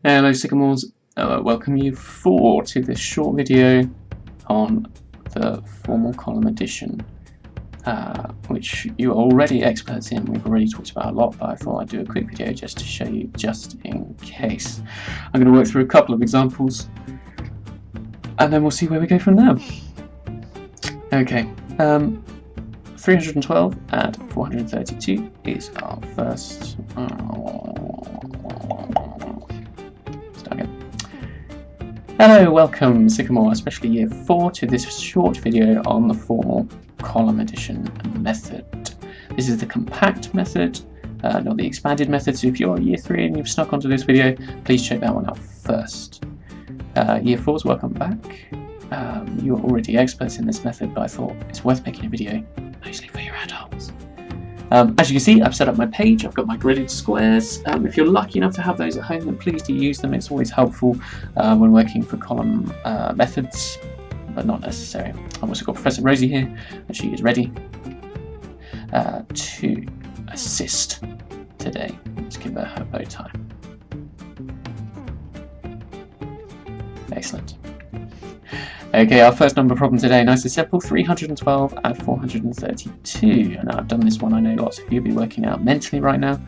Hello Sycamores, welcome you to this short video on the formal column addition, which you're already experts in. We've already talked about a lot, but I thought I'd do a quick video just to show you, just in case. I'm going to work through a couple of examples and then we'll see where we go from there. Okay, 312 and 432 is our first. Hello, welcome Sycamore, especially Year 4, to this short video on the formal column addition method. This is the compact method, not the expanded method, so if you're Year 3 and you've snuck onto this video, please check that one out first. Year 4s, welcome back. You're already experts in this method, but I thought it's worth making a video, mostly for your adults. As you can see, I've set up my page, I've got my gridded squares. If you're lucky enough to have those at home, then please do use them. It's always helpful when working for column methods, but not necessary. I've also got Professor Rosie here, and she is ready to assist today. Let's give her her bow tie. Excellent. Okay, our first number problem today, nice and simple, 312 and 432. And I've done this one, I know lots of you will be working out mentally right now,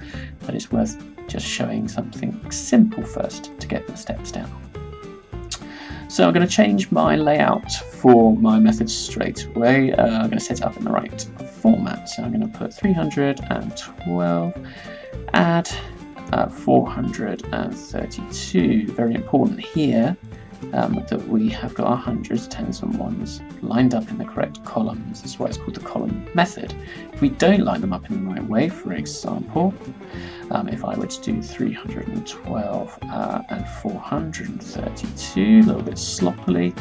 but it's worth just showing something simple first to get the steps down. So I'm going to change my layout for my method straight away. I'm going to set it up in the right format. So I'm going to put 312, add 432. Very important here. That we have got our hundreds, tens and ones lined up in the correct columns. That's why it's called the column method. If we don't line them up in the right way, for example, if I were to do 312 and 432, a little bit sloppily,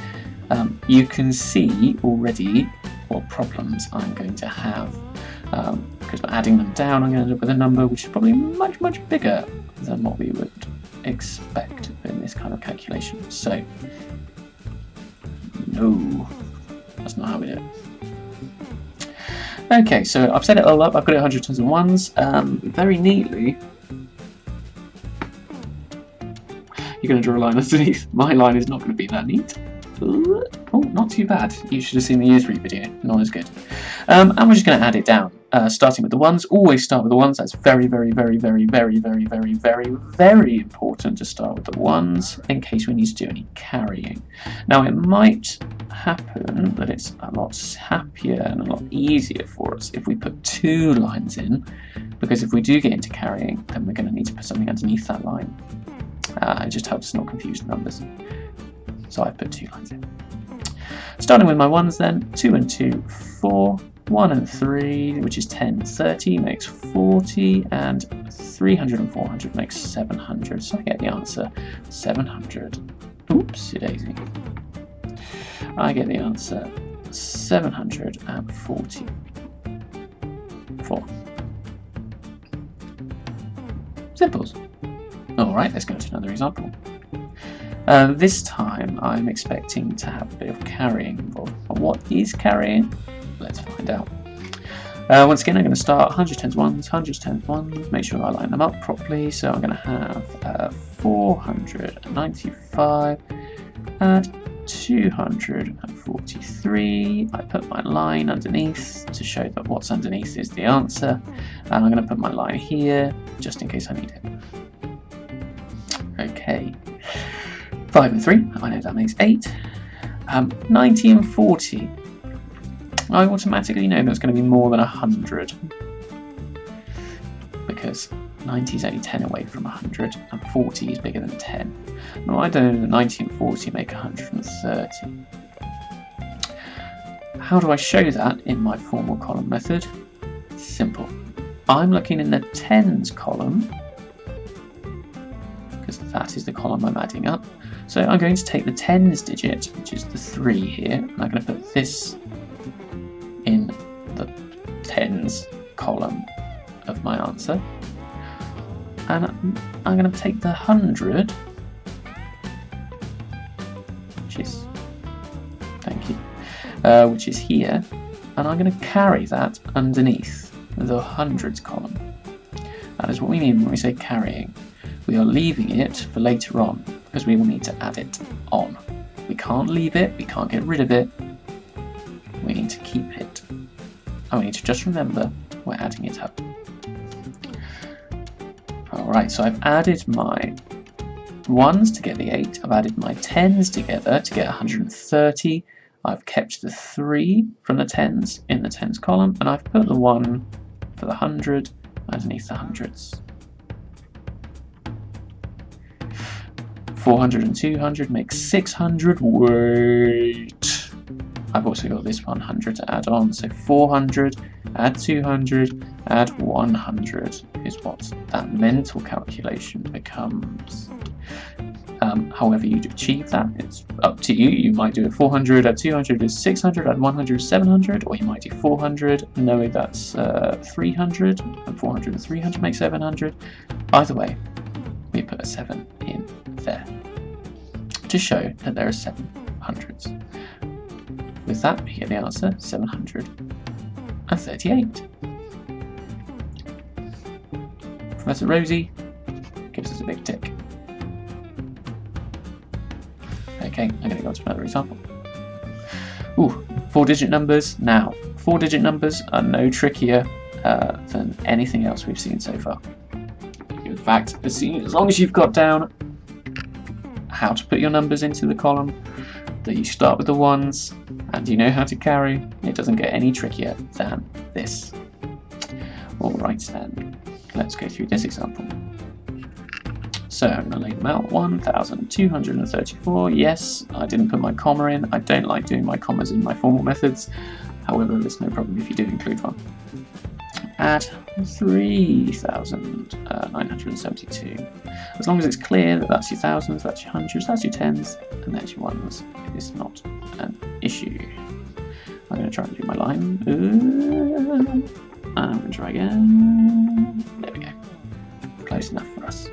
you can see already what problems I'm going to have. Because by adding them down, I'm going to end up with a number which is probably much, much bigger than what we would expect in this kind of calculation. So, no, that's not how we do it. Okay, so I've set it all up. I've got it 100 tens and ones. Very neatly. You're going to draw a line underneath. My line is not going to be that neat. Oh, not too bad. You should have seen the Year 3 video. Not as good. And we're just going to add it down. Starting with the ones. Always start with the ones. That's very, very, very, very, very, very, very, very, very important to start with the ones in case we need to do any carrying. Now, it might happen that it's a lot happier and a lot easier for us if we put 2 lines in, because if we do get into carrying, then we're going to need to put something underneath that line. It just helps us not confuse the numbers. So I've put 2 lines in. Starting with my ones then, 2 and 2, 4, 1 and 3, which is 10, 30 makes 40, and 300 and 400 makes 700. So I get the answer 700. Oopsie daisy. I get the answer 744. Simples. Alright, let's go to another example. This time I'm expecting to have a bit of carrying involved. What is carrying? Let's find out. Once again, I'm going to start 100 tens ones, 100 tens ones, make sure I line them up properly. So I'm going to have 495 and 243. I put my line underneath to show that what's underneath is the answer. And I'm going to put my line here just in case I need it. Okay. 5 and 3, I know that makes 8. 90 and 40. I automatically know that's going to be more than 100. Because 90 is only 10 away from 100, and 40 is bigger than 10. Now I don't know that 90 and 40 make 130. How do I show that in my formal column method? Simple. I'm looking in the tens column, because that is the column I'm adding up. So I'm going to take the tens digit, which is the 3 here, and I'm going to put this in the tens column of my answer. And I'm going to take the 100, which is, thank you, which is here, and I'm going to carry that underneath the hundreds column. That is what we mean when we say carrying. we are leaving it for later on, because we will need to add it on. We can't leave it, we can't get rid of it, we need to keep it. And we need to just remember we're adding it up. Alright, so I've added my 1s to get the 8, I've added my 10s together to get 130, I've kept the 3 from the 10s in the 10s column, and I've put the 1 for the 100 underneath the hundreds. 400 and 200 makes 600. Wait! I've also got this 100 to add on, so 400, add 200, add 100 is what that mental calculation becomes. However you achieve that, it's up to you. You might do it 400, add 200 is 600, add 100 is 700, or you might do 400, knowing that's 300, and 400 and 300 make 700. Either way, we put a 7 in there to show that there are 7 hundreds. With that, we get the answer 738. Professor Rosie gives us a big tick. Okay, I'm going to go on to another example. Ooh, 4-digit numbers. Now, 4-digit numbers are no trickier than anything else we've seen so far. In fact, as long as you've got down how to put your numbers into the column, that you start with the 1s, and you know how to carry, it doesn't get any trickier than this. Alright then, let's go through this example. So I'm going to lay them out. 1,234. Yes, I didn't put my comma in. I don't like doing my commas in my formal methods. However, there's no problem if you do include one. Add 3,972. As long as it's clear that that's your thousands, that's your hundreds, that's your tens, and that's your ones, it is not an issue. I'm going to try and do my line. I'm going to try again. There we go. Close enough for us.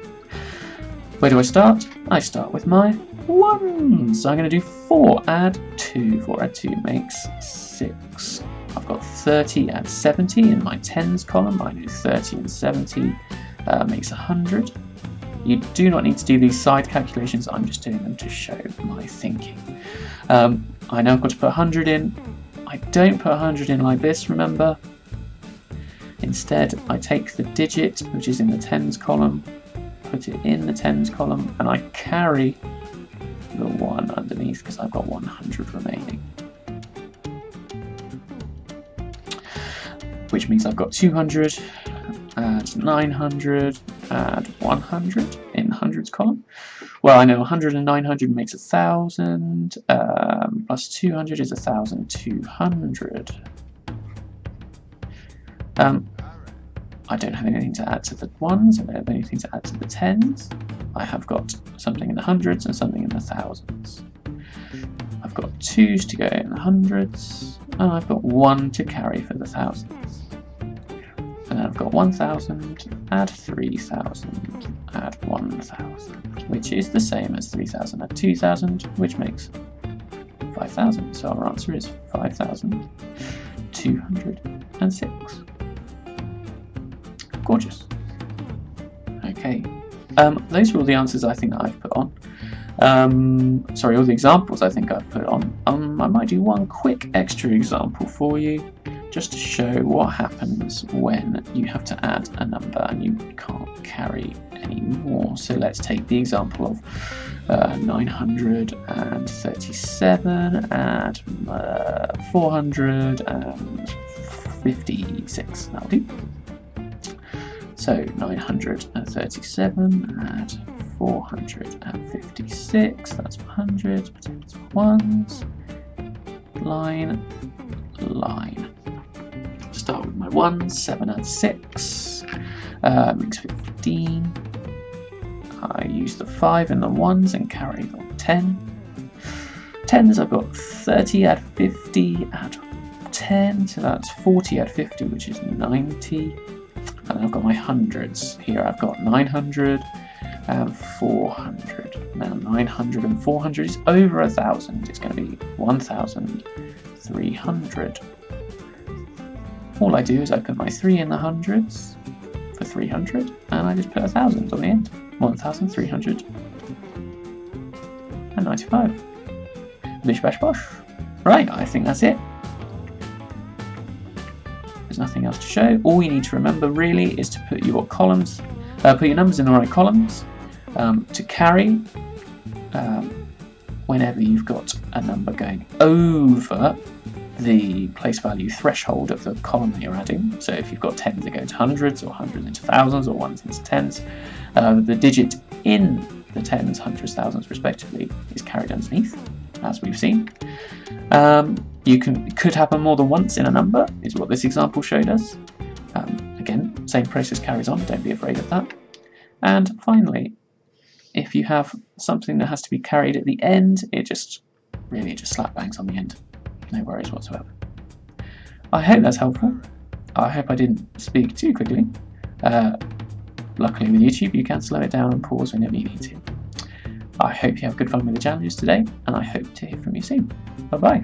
Where do I start? I start with my 1s. So I'm going to do 4 add 2. 4 add 2 makes 6. I've got 30 add 70 in my 10s column. I do 30 and 70 makes 100. You do not need to do these side calculations. I'm just doing them to show my thinking. I know I've got to put 100 in. I don't put 100 in like this, remember? Instead, I take the digit, which is in the 10s column, put it in the 10s column, and I carry the 1 underneath because I've got 100 remaining. Which means I've got 200, add 900, add 100 in the hundreds column. Well, I know 100 and 900 makes 1,000, plus 200 is 1,200. I don't have anything to add to the 1s, I don't have anything to add to the 10s. I have got something in the hundreds and something in the thousands. I've got 2s to go in the hundreds, and I've got 1 to carry for the thousands. And then I've got 1,000, add 3,000, add 1,000, which is the same as 3,000 add 2,000, which makes 5,000. So our answer is 5,206. Gorgeous. Okay, those are all the answers I think that I've put on. Sorry, all the examples I think I've put on. I might do one quick extra example for you, just to show what happens when you have to add a number and you can't carry any more. So let's take the example of 937 and 456. That'll do. So 937 add 456, that's 100, potatoes for 1s, line. Start with my 1s, 7 add 6, makes 15. I use the 5 in the 1s and carry the 10. 10s, I've got 30 add 50, add 10, so that's 40 add 50, which is 90. And I've got my hundreds. Here I've got 900 and 400. Now 900 and 400 is over 1,000. It's going to be 1,300. All I do is I put my 3 in the hundreds for 300, and I just put 1,000 on the end. 1,395. Bish bash bosh. Right, I think that's it. There's nothing else to show. All you need to remember really is to put your columns, put your numbers in the right columns to carry whenever you've got a number going over the place value threshold of the column that you're adding. So if you've got tens that go into hundreds, or hundreds into thousands, or ones into tens, the digit in the tens, hundreds, thousands respectively is carried underneath, as we've seen. It could happen more than once in a number, is what this example showed us. Again, same process carries on, don't be afraid of that. And finally, if you have something that has to be carried at the end, it just slap bangs on the end. No worries whatsoever. I hope that's helpful. I hope I didn't speak too quickly. Luckily with YouTube you can slow it down and pause whenever you need to. I hope you have good fun with the challenges today, and I hope to hear from you soon. Bye bye.